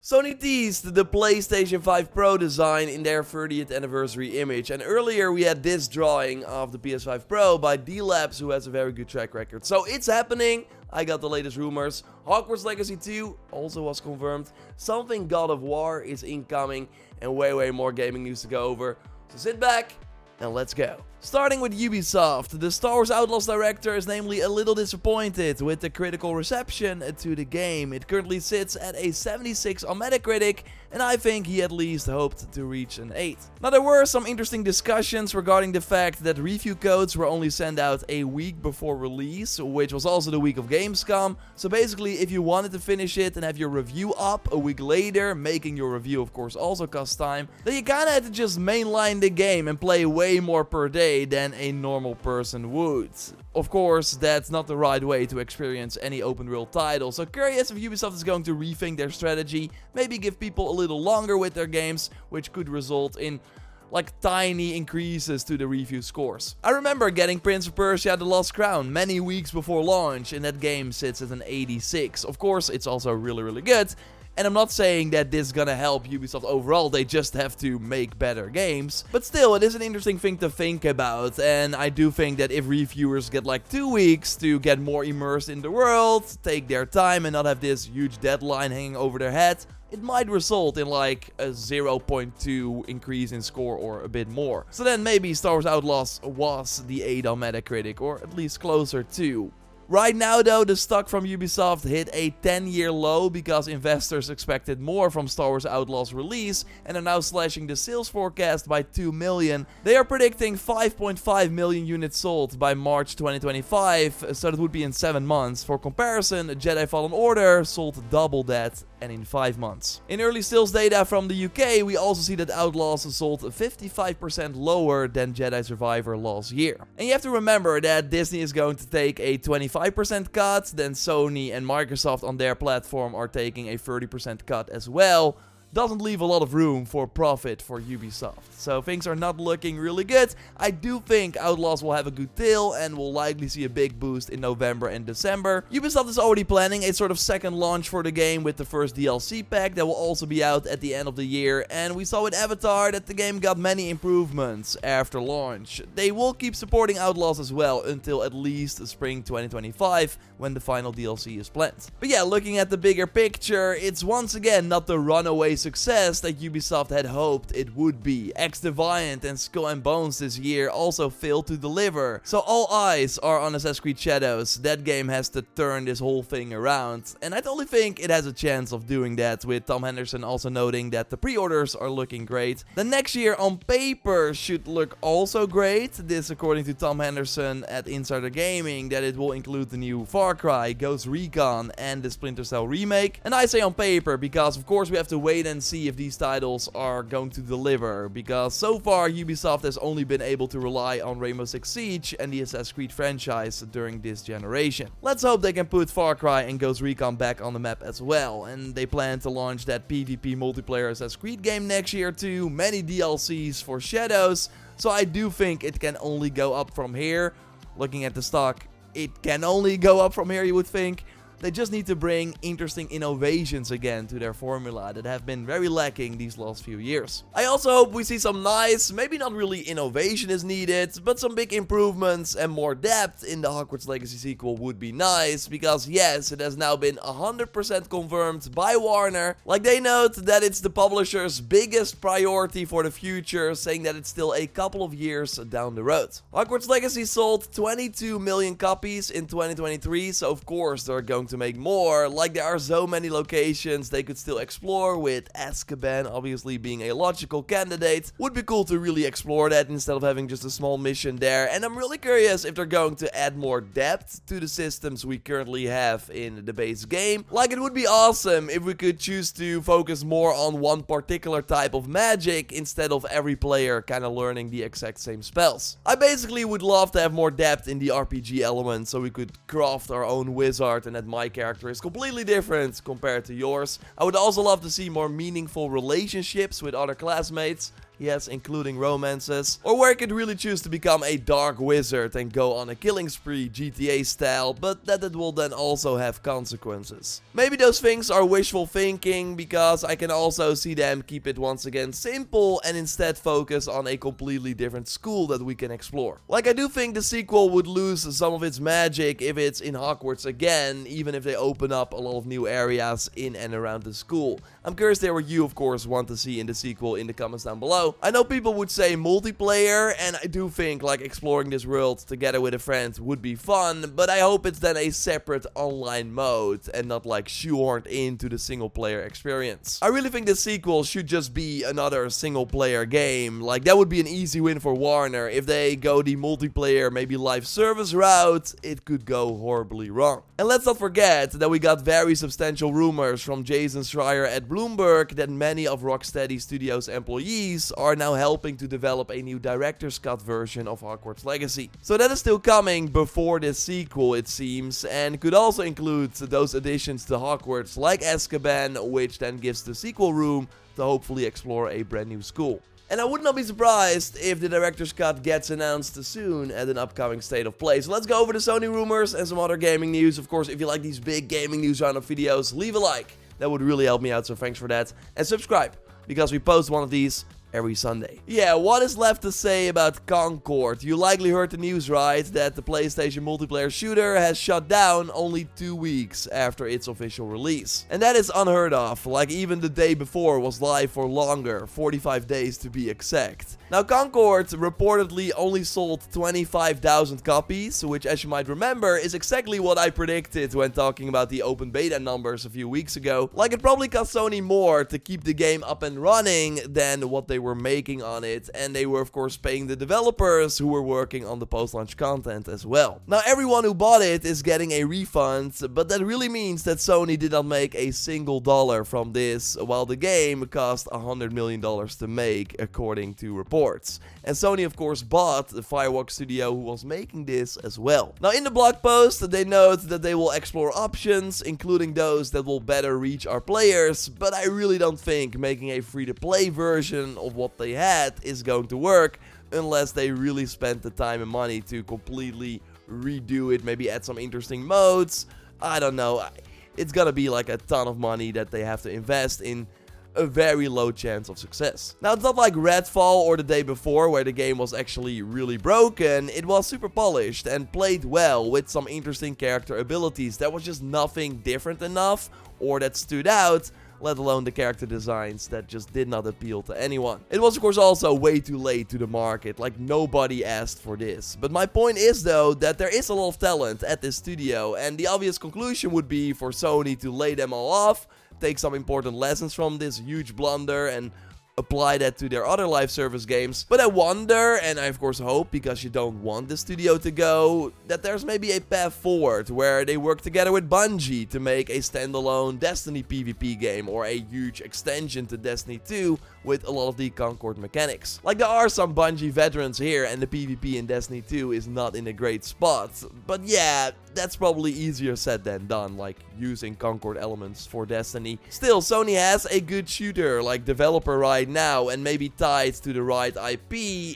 Sony teased the PlayStation 5 Pro design in their 30th anniversary image, and earlier we had this drawing of the PS5 Pro by D-Labs, who has a very good track record. So it's happening. I got the latest rumors. Hogwarts Legacy 2 also was confirmed. Something God of War is incoming, and way more gaming news to go over. So sit back and let's go. Starting with Ubisoft, the Star Wars Outlaws director is namely a little disappointed with the critical reception to the game. It currently sits at a 76 on Metacritic, and I think he at least hoped to reach an 8. Now, there were some interesting discussions regarding the fact that review codes were only sent out a week before release, which was also the week of Gamescom. So basically, if you wanted to finish it and have your review up a week later, making your review of course also cost time, then you kinda had to just mainline the game and play way more per day than a normal person would. Of course, that's not the right way to experience any open world title, so curious if Ubisoft is going to rethink their strategy, maybe give people a little longer with their games, which could result in like tiny increases to the review scores. I remember getting Prince of Persia: The Lost Crown many weeks before launch, and that game sits at an 86. Of course, it's also really good. And I'm not saying that this is gonna help Ubisoft overall, they just have to make better games. But still, it is an interesting thing to think about, and I do think that if reviewers get like 2 weeks to get more immersed in the world, take their time and not have this huge deadline hanging over their head, it might result in like a 0.2 increase in score or a bit more. So then maybe Star Wars Outlaws was the 8 on Metacritic, or at least closer to. Right now though, the stock from Ubisoft hit a 10-year low because investors expected more from Star Wars Outlaws release and are now slashing the sales forecast by 2 million. They are predicting 5.5 million units sold by March 2025, so that would be in 7 months. For comparison, Jedi Fallen Order sold double that, and in 5 months. In early sales data from the UK, we also see that Outlaws sold 55% lower than Jedi Survivor last year. And you have to remember that Disney is going to take a 25% cut, then Sony and Microsoft on their platform are taking a 30% cut as well. Doesn't leave a lot of room for profit for Ubisoft. So things are not looking really good. I do think Outlaws will have a good tail and will likely see a big boost in November and December. Ubisoft is already planning a sort of second launch for the game with the first DLC pack that will also be out at the end of the year. And we saw with Avatar that the game got many improvements after launch. They will keep supporting Outlaws as well until at least spring 2025 when the final DLC is planned. But yeah, looking at the bigger picture, it's once again not the runaway success that Ubisoft had hoped it would be. X-Defiant and Skull and Bones this year also failed to deliver. So all eyes are on Assassin's Creed Shadows. That game has to turn this whole thing around. And I totally think it has a chance of doing that, with Tom Henderson also noting that the pre-orders are looking great. The next year on paper should look also great. This according to Tom Henderson at Insider Gaming, that it will include the new Far Cry, Ghost Recon and the Splinter Cell remake. And I say on paper because of course we have to wait and see if these titles are going to deliver, because so far Ubisoft has only been able to rely on Rainbow Six Siege and the Assassin's Creed franchise during this generation. Let's hope they can put Far Cry and Ghost Recon back on the map as well, and they plan to launch that PvP multiplayer Assassin's Creed game next year too, many DLCs for Shadows, so I do think it can only go up from here. Looking at the stock, it can only go up from here, you would think. They just need to bring interesting innovations again to their formula that have been very lacking these last few years. I also hope we see some nice, maybe not really innovation is needed, but some big improvements and more depth in the Hogwarts Legacy sequel would be nice, because yes, it has now been 100% confirmed by Warner. Like, they note that it's the publisher's biggest priority for the future, saying that it's still a couple of years down the road. Hogwarts Legacy sold 22 million copies in 2023, so of course they're going to make more. Like, there are so many locations they could still explore, with Azkaban obviously being a logical candidate. Would be cool to really explore that instead of having just a small mission there, and I'm really curious if they're going to add more depth to the systems we currently have in the base game. Like, it would be awesome if we could choose to focus more on one particular type of magic instead of every player kind of learning the exact same spells. I basically would love to have more depth in the RPG element, so we could craft our own wizard and that my character is completely different compared to yours. I would also love to see more meaningful relationships with other classmates. yes, including romances, or where he could really choose to become a dark wizard and go on a killing spree GTA style, but that it will then also have consequences. Maybe those things are wishful thinking, because I can also see them keep it once again simple and instead focus on a completely different school that we can explore. Like, I do think the sequel would lose some of its magic if it's in Hogwarts again, even if they open up a lot of new areas in and around the school. I'm curious there what you, of course, want to see in the sequel in the comments down below. I know people would say multiplayer, and I do think like exploring this world together with a friend would be fun, but I hope it's then a separate online mode and not like shoehorned into the single player experience. I really think the sequel should just be another single player game. Like, that would be an easy win for Warner. If they go the multiplayer, maybe live service route, it could go horribly wrong. And let's not forget that we got very substantial rumors from Jason Schreier at Bloomberg that many of Rocksteady Studios employees are now helping to develop a new director's cut version of Hogwarts Legacy. So that is still coming before this sequel, it seems, and could also include those additions to Hogwarts like Azkaban, which then gives the sequel room to hopefully explore a brand new school. And I would not be surprised if the director's cut gets announced soon at an upcoming State of Play. So let's go over the Sony rumors and some other gaming news. Of course, if you like these big gaming news roundup videos, leave a like. That would really help me out, so thanks for that. And subscribe, because we post one of these every Sunday. Yeah, what is left to say about Concord? You likely heard the news, right? That the PlayStation multiplayer shooter has shut down only 2 weeks after its official release. And that is unheard of. Like, even the day before was live for longer, 45 days to be exact. Now, Concord reportedly only sold 25,000 copies, which, as you might remember, is exactly what I predicted when talking about the open beta numbers a few weeks ago. Like, it probably cost Sony more to keep the game up and running than what they were making on it, and they were of course paying the developers who were working on the post-launch content as well. Now, everyone who bought it is getting a refund, but that really means that Sony did not make a single dollar from this, while the game cost $100 million to make, according to reports. And Sony of course bought the Firewalk studio who was making this as well. Now, in the blog post they note that they will explore options, including those that will better reach our players, but I really don't think making a free-to-play version of what they had is going to work unless they really spend the time and money to completely redo it, maybe add some interesting modes. I don't know. It's gonna be like a ton of money that they have to invest in a very low chance of success. Now, it's not like Redfall or the day before where the game was actually really broken. It was super polished and played well with some interesting character abilities. There was just nothing different enough or that stood out, let alone the character designs that just did not appeal to anyone. It was of course also way too late to the market, like nobody asked for this. But my point is though that there is a lot of talent at this studio, and the obvious conclusion would be for Sony to lay them all off, take some important lessons from this huge blunder and apply that to their other live service games. But I wonder, and I of course hope, because you don't want the studio to go, that there's maybe a path forward where they work together with Bungie to make a standalone Destiny PvP game or a huge extension to Destiny 2 with a lot of the Concord mechanics. Like, there are some Bungie veterans here and the PvP in Destiny 2 is not in a great spot. But yeah, that's probably easier said than done, like using Concord elements for Destiny. Still, Sony has a good shooter like developer right now, and maybe tied to the right IP,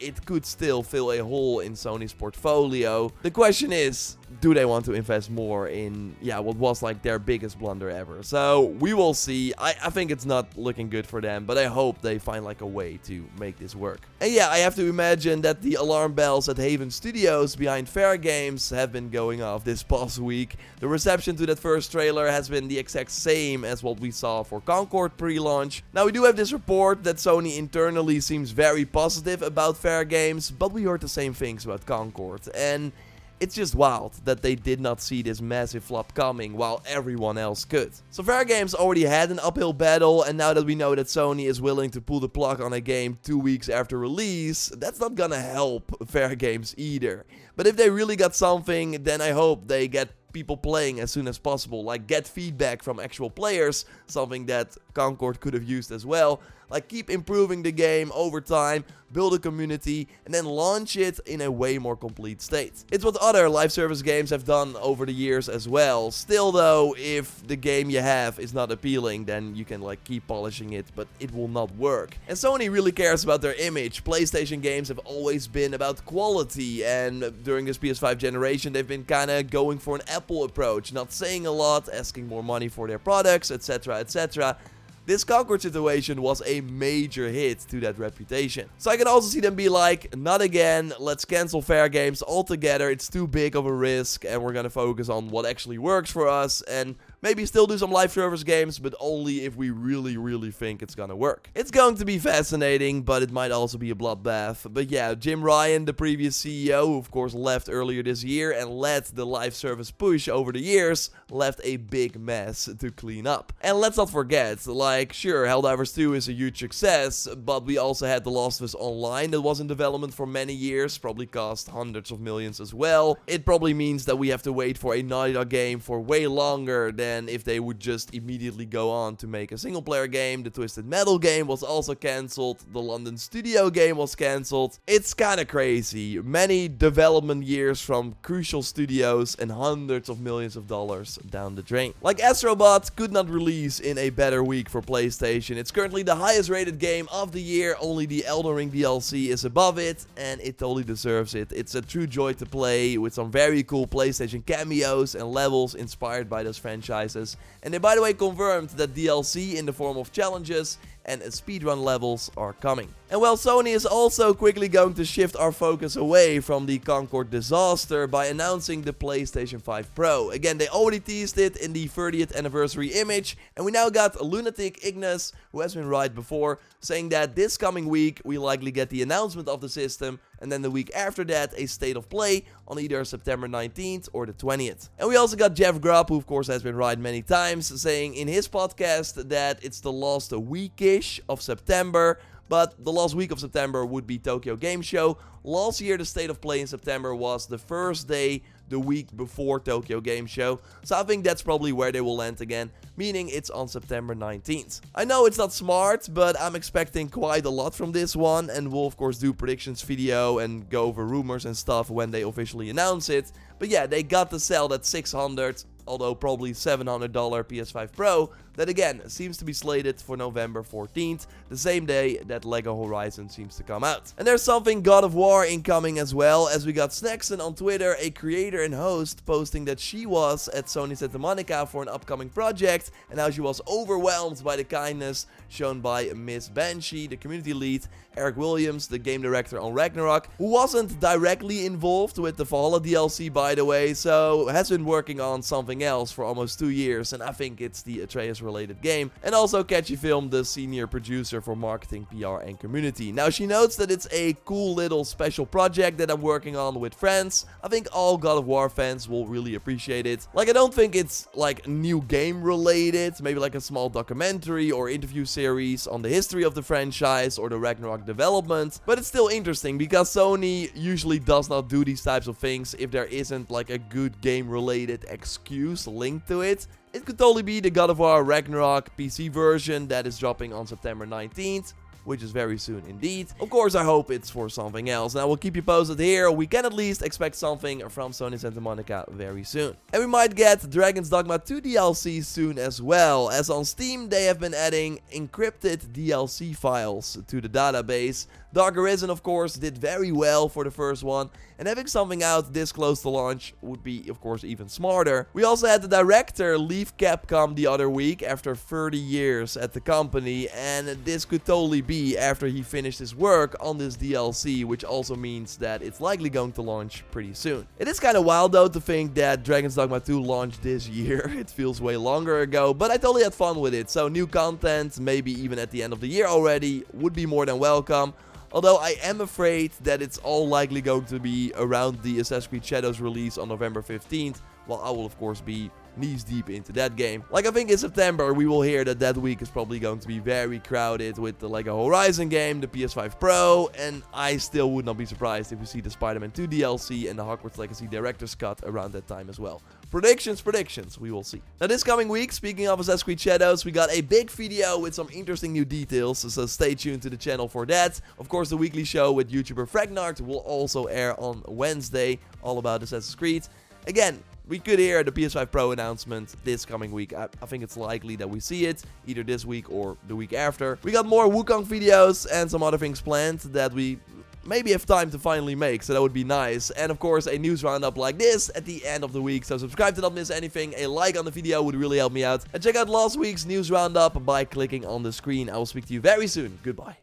it could still fill a hole in Sony's portfolio. The question is, do they want to invest more in, what was like their biggest blunder ever? So we will see. I think it's not looking good for them, but I hope they find like a way to make this work. And yeah, I have to imagine that the alarm bells at Haven Studios behind Fair Games have been going off this past week. The reception to that first trailer has been the exact same as what we saw for Concord pre-launch. Now, we do have this report that Sony internally seems very positive about Fair Games, but we heard the same things about Concord, and it's just wild that they did not see this massive flop coming while everyone else could. So Fair Games already had an uphill battle, and now that we know that Sony is willing to pull the plug on a game 2 weeks after release, that's not gonna help Fair Games either. But if they really got something, then I hope they get people playing as soon as possible, like get feedback from actual players, something that Concord could have used as well. Like, keep improving the game over time, build a community, and then launch it in a way more complete state. It's what other live service games have done over the years as well. Still though, if the game you have is not appealing, then you can like keep polishing it, but it will not work. And Sony really cares about their image. PlayStation games have always been about quality, and during this PS5 generation they've been kinda going for an Apple approach, not saying a lot, asking more money for their products, etc, etc. This Concord situation was a major hit to that reputation. So I can also see them be like, not again, let's cancel fair games altogether, it's too big of a risk, and we're gonna focus on what actually works for us, and maybe still do some live service games, but only if we really think it's gonna work. It's going to be fascinating, but it might also be a bloodbath. But yeah, Jim Ryan, the previous CEO, who of course left earlier this year and led the live service push over the years, left a big mess to clean up. And let's not forget, like, sure, Helldivers 2 is a huge success, but we also had The Last of Us Online that was in development for many years, probably cost hundreds of millions as well. It probably means that we have to wait for a Naughty Dog game for way longer than if they would just immediately go on to make a single player game. The Twisted Metal game was also cancelled, the London Studio game was cancelled. It's kinda crazy. Many development years from crucial studios and hundreds of millions of dollars down the drain. Like, Astrobot could not release in a better week for PlayStation. It's currently the highest rated game of the year, only the Elden Ring DLC is above it, and it totally deserves it. It's a true joy to play, with some very cool PlayStation cameos and levels inspired by those franchises. And they, by the way, confirmed that DLC in the form of challenges and speedrun levels are coming. And well, Sony is also quickly going to shift our focus away from the Concord Disaster by announcing the PlayStation 5 Pro. Again, they already teased it in the 30th anniversary image, and we now got Lunatic Ignis, who has been right before, saying that this coming week we likely get the announcement of the system, and then the week after that a state of play on either September 19th or the 20th. And we also got Jeff Grubb, who of course has been right many times, saying in his podcast that it's the last weekish of September, but the last week of September would be Tokyo Game Show. Last year the state of play in September was the first day the week before Tokyo Game Show, so I think that's probably where they will land again, meaning it's on September 19th. I know it's not smart, but I'm expecting quite a lot from this one, and we'll of course do predictions video and go over rumors and stuff when they officially announce it. But yeah, they got to sell that $600, although probably $700 PS5 Pro, that again seems to be slated for November 14th, the same day that LEGO Horizon seems to come out. And there's something God of War incoming as well, as we got Snaxon on Twitter, a creator and host, posting that she was at Sony Santa Monica for an upcoming project, and how she was overwhelmed by the kindness shown by Miss Banshee, the community lead, Eric Williams, the game director on Ragnarok, who wasn't directly involved with the Valhalla DLC, by the way, so has been working on something else for almost 2 years, and I think it's the Atreus related game, and also Catchy Film, the senior producer for marketing, PR and community. Now she notes that it's a cool little special project that I'm working on with friends. I think all God of War fans will really appreciate it. Like, I don't think it's like new game related, maybe like a small documentary or interview series on the history of the franchise or the Ragnarok development, but it's still interesting because Sony usually does not do these types of things if there isn't like a good game related excuse linked to it. It could totally be the God of War Ragnarok PC version that is dropping on September 19th, which is very soon indeed. Of course, I hope it's for something else, and I will keep you posted here. We can at least expect something from Sony Santa Monica very soon. And we might get Dragon's Dogma 2 DLC soon as well, as on Steam they have been adding encrypted DLC files to the database. Dark Arisen, of course, did very well for the first one, and having something out this close to launch would be, of course, even smarter. We also had the director leave Capcom the other week after 30 years at the company, and this could totally be after he finished his work on this DLC, which also means that it's likely going to launch pretty soon. It is kind of wild though to think that Dragon's Dogma 2 launched this year. It feels way longer ago, but I totally had fun with it, so new content, maybe even at the end of the year already, would be more than welcome. Although I am afraid that it's all likely going to be around the Assassin's Creed Shadows release on November 15th, while I will of course be knees deep into that game. Like, I think in September we will hear that week is probably going to be very crowded with the Lego Horizon game, the PS5 Pro, and I still would not be surprised if we see the Spider-Man 2 DLC and the Hogwarts Legacy Director's Cut around that time as well. Predictions, we will see. Now this coming week, speaking of Assassin's Creed Shadows, we got a big video with some interesting new details, so stay tuned to the channel for that. Of course, the weekly show with YouTuber Fragnart will also air on Wednesday, all about Assassin's Creed. Again, we could hear the PS5 Pro announcement this coming week. I think it's likely that we see it either this week or the week after. We got more Wukong videos and some other things planned that we maybe have time to finally make, so that would be nice. And of course, a news roundup like this at the end of the week. So subscribe to not miss anything. A like on the video would really help me out. And check out last week's news roundup by clicking on the screen. I will speak to you very soon. Goodbye.